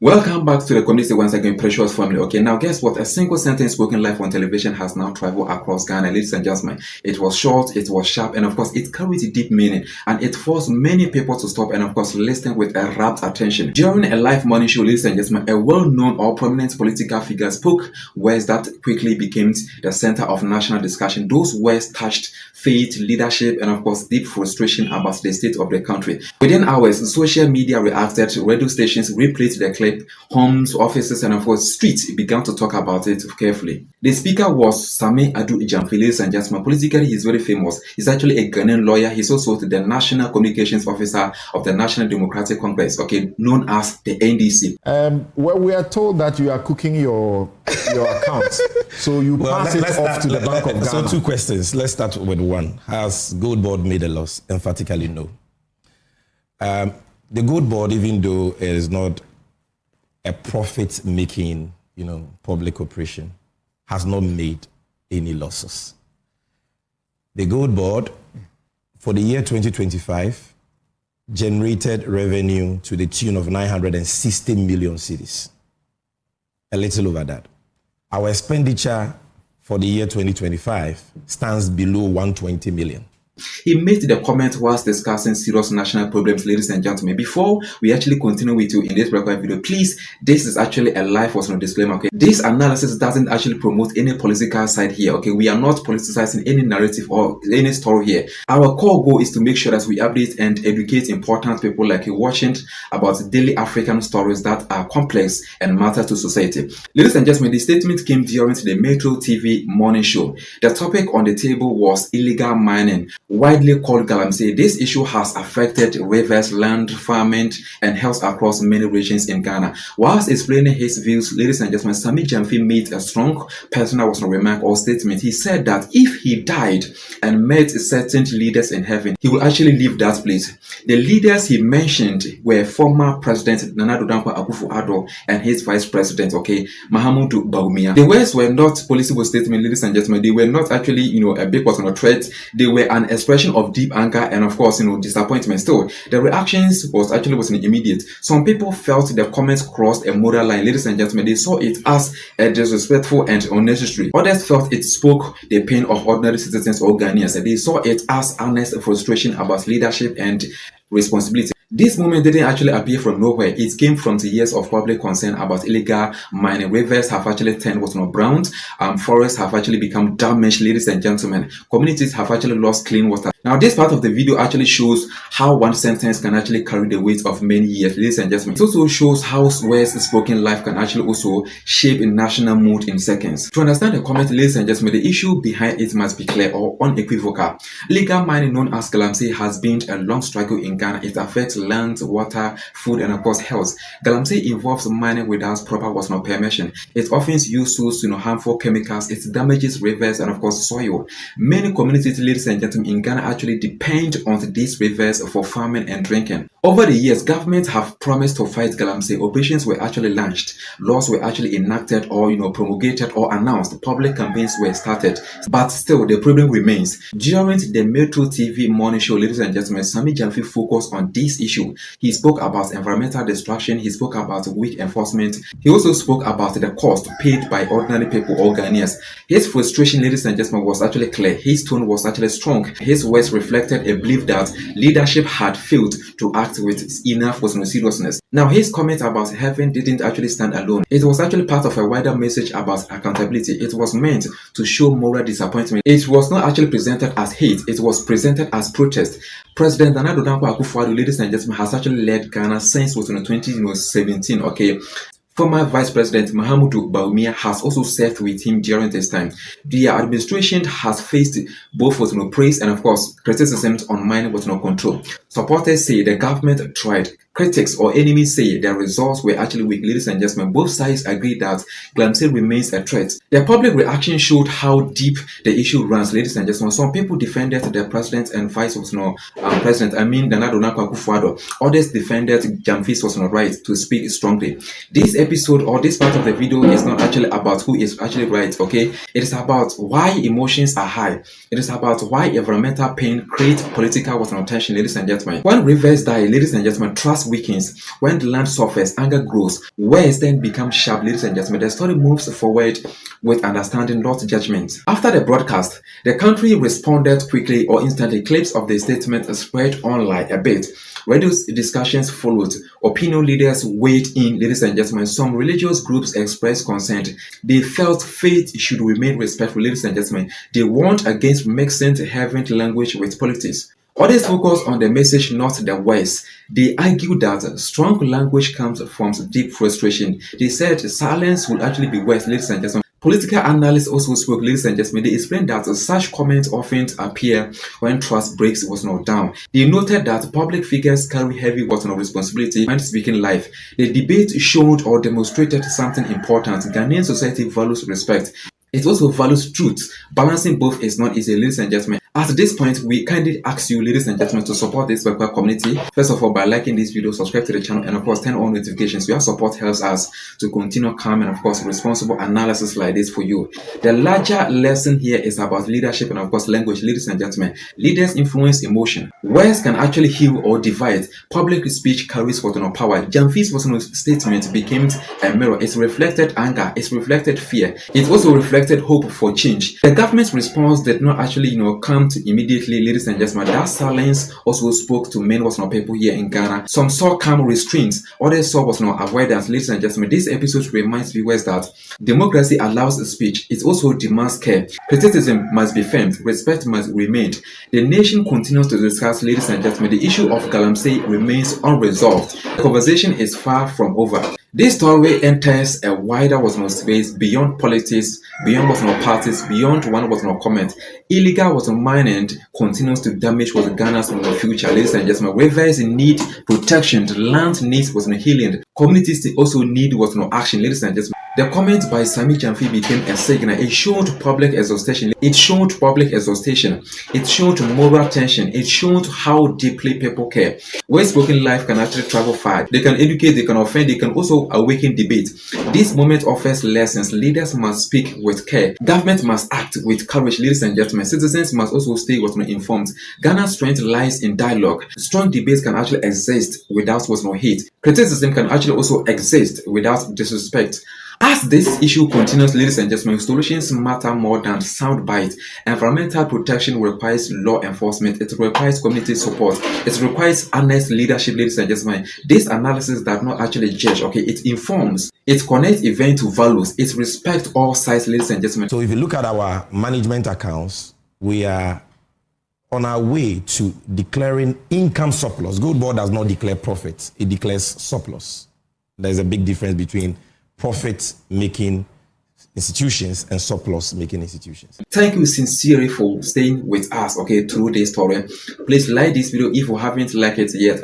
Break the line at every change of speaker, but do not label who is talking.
Welcome back to the community once again, precious family. Okay, now guess what? A single sentence spoken live on television has now traveled across Ghana, ladies and gentlemen. It was short, it was sharp, and of course, it carried a deep meaning, and it forced many people to stop and of course listen with a rapt attention. During a live morning show, ladies and gentlemen, a well-known or prominent political figure spoke words that quickly became the center of national discussion. Those words touched faith, leadership, and of course deep frustration about the state of the country. Within hours, social media reacted, radio stations replayed the clip, homes, offices, and of course streets began to talk about it carefully. The speaker was Sammy Gyamfi, ladies and gentlemen. Politically, he's very famous. He's actually a Ghanaian lawyer. He's also the National Communications Officer of the National Democratic Congress, okay, known as the NDC.
Well, we are told that you are cooking your account, so you pass it off to the Bank of Ghana.
So two questions. Let's start with one. Has Gold Board made a loss? Emphatically, no. The Gold Board, even though it is not a profit-making, public operation, has not made any losses. The Gold Board, for the year 2025, generated revenue to the tune of 960 million cedis, a little over that. Our expenditure for the year 2025 stands below 120 million.
He made the comment whilst discussing serious national problems, ladies and gentlemen. Before we actually continue with you in this recorded video, please, this is actually a live personal disclaimer, okay? This analysis doesn't actually promote any political side here, okay? We are not politicizing any narrative or any story here. Our core goal is to make sure that we update and educate important people like you watching about daily African stories that are complex and matter to society. Ladies and gentlemen, the statement came during the Metro TV morning show. The topic on the table was illegal mining, widely called galamsey. This issue has affected rivers, land, farming, and health across many regions in Ghana. Whilst explaining his views, ladies and gentlemen, Sammy Gyamfi made a strong personal remark or statement. He said that if he died and met certain leaders in heaven, he will actually leave that place. The leaders he mentioned were former President Nana Addo Akufo-Addo and his Vice President, okay, Mahamudu Bawumia. The words were not political statements, ladies and gentlemen. They were not actually, a big personal threat. They were an expression of deep anger and of course disappointment. Still, the reactions wasn't immediate. Some people felt the comments crossed a moral line, ladies and gentlemen. They saw it as a disrespectful and unnecessary. Others felt it spoke the pain of ordinary citizens or Ghanaians. They saw it as honest frustration about leadership and responsibility. This movement didn't actually appear from nowhere. It came from the years of public concern about illegal mining. Rivers have actually turned brown. Forests have actually become damaged, ladies and gentlemen. Communities have actually lost clean water. Now, this part of the video actually shows how one sentence can actually carry the weight of many years, ladies and gentlemen. It also shows how words spoken life can actually also shape a national mood in seconds. To understand the comment, ladies and gentlemen, the issue behind it must be clear or unequivocal. Legal mining, known as galamsey, has been a long struggle in Ghana. It affects land, water, food, and of course health. Galamsey involves mining without proper permission. It often uses harmful chemicals. It damages rivers and of course soil. Many communities, ladies and gentlemen, in Ghana actually depend on these rivers for farming and drinking. Over the years, governments have promised to fight galamsey. Operations were actually launched. Laws were actually enacted or promulgated or announced. Public campaigns were started. But still, the problem remains. During the Metro TV morning show, ladies and gentlemen, Sammy Gyamfi focused on this issue. He spoke about environmental destruction. He spoke about weak enforcement. He also spoke about the cost paid by ordinary people or Ghanaians. His frustration, ladies and gentlemen, was actually clear. His tone was actually strong. His words reflected a belief that leadership had failed to act with enough seriousness. Now, his comment about heaven didn't actually stand alone. It was actually part of a wider message about accountability. It was meant to show moral disappointment. It was not actually presented as hate. It was presented as protest. President Nana Addo Akufo-Addo, ladies and gentlemen, has actually led Ghana since 2017. Okay. Former Vice President Mahamudu Bawumia has also served with him during this time. The administration has faced both praise and of course criticism on mining control. Supporters say the government tried. Critics or enemies say the results were actually weak, ladies and gentlemen. Both sides agree that galamsey remains a threat. The public reaction showed how deep the issue runs, ladies and gentlemen. Some people defended the president and vice president, Nana Addo Akufo-Addo. Others defended Gyamfi's right to speak strongly. This episode or this part of the video is not actually about who is actually right, okay? It is about why emotions are high. It is about why environmental pain creates political tension, ladies and gentlemen. When rivers die, ladies and gentlemen, trust trust weakens. When the land suffers, anger grows. Words then become sharp, ladies and gentlemen. The story moves forward with understanding, not judgment. After the broadcast, the country responded quickly or instantly. Clips of the statement spread online a bit. Radio discussions followed. Opinion leaders weighed in, ladies and gentlemen. Some religious groups expressed concern. They felt faith should remain respectful, ladies and gentlemen. They warned against mixing heavenly language with politics. Others focused on the message, not the words. They argued that strong language comes from deep frustration. They said silence would actually be worse, ladies and gentlemen. Political analysts also spoke, ladies and gentlemen. They explained that such comments often appear when trust breaks was not down. They noted that public figures carry heavy responsibility when speaking live. The debate showed or demonstrated something important. Ghanaian society values respect. It also values truth. Balancing both is not easy, ladies and gentlemen. At this point, we kindly ask you, ladies and gentlemen, to support this webcam community. First of all, by liking this video, subscribe to the channel, and of course, turn on notifications. Your support helps us to continue calm and of course, responsible analysis like this for you. The larger lesson here is about leadership and of course, language, ladies and gentlemen. Leaders influence emotion. Words can actually heal or divide. Public speech carries power. Gyamfi's statement became a mirror. It reflected anger. It reflected fear. It also reflected hope for change. The government's response did not actually, come to immediately, ladies and gentlemen. That silence also spoke to many people here in Ghana. Some saw calm restraints, others saw avoidance, ladies and gentlemen. This episode reminds viewers that democracy allows speech. It also demands care. Criticism must be firm. Respect must remain. The nation continues to discuss, ladies and gentlemen. The issue of galamsey remains unresolved. The conversation is far from over. This story enters a wider space beyond politics, beyond parties, beyond comment. Illegal mining continues to damage Ghana's future, ladies and gentlemen. Rivers need protection, the land needs healing, communities also need action, ladies and gentlemen. The comment by Sammy Gyamfi became a signal. It showed public exhaustion. It showed moral tension. It showed how deeply people care. Where spoken life can actually travel far. They can educate, they can offend, they can also awaken debate. This moment offers lessons. Leaders must speak with care. Government must act with courage, ladies and gentlemen. Citizens must also stay informed. Ghana's strength lies in dialogue. Strong debates can actually exist without hate. Criticism can actually also exist without disrespect. As this issue continues, ladies and gentlemen, solutions matter more than soundbite. Environmental protection requires law enforcement. It requires community support. It requires honest leadership, ladies and gentlemen. This analysis does not actually judge, okay? It informs. It connects event to values. It respects all sides, ladies and gentlemen.
So if you look at our management accounts, we are on our way to declaring income surplus. Gold Board does not declare profits. It declares surplus. There's a big difference between profit-making institutions and surplus-making institutions.
Thank you sincerely for staying with us, okay, through this story. Please like this video if you haven't liked it yet.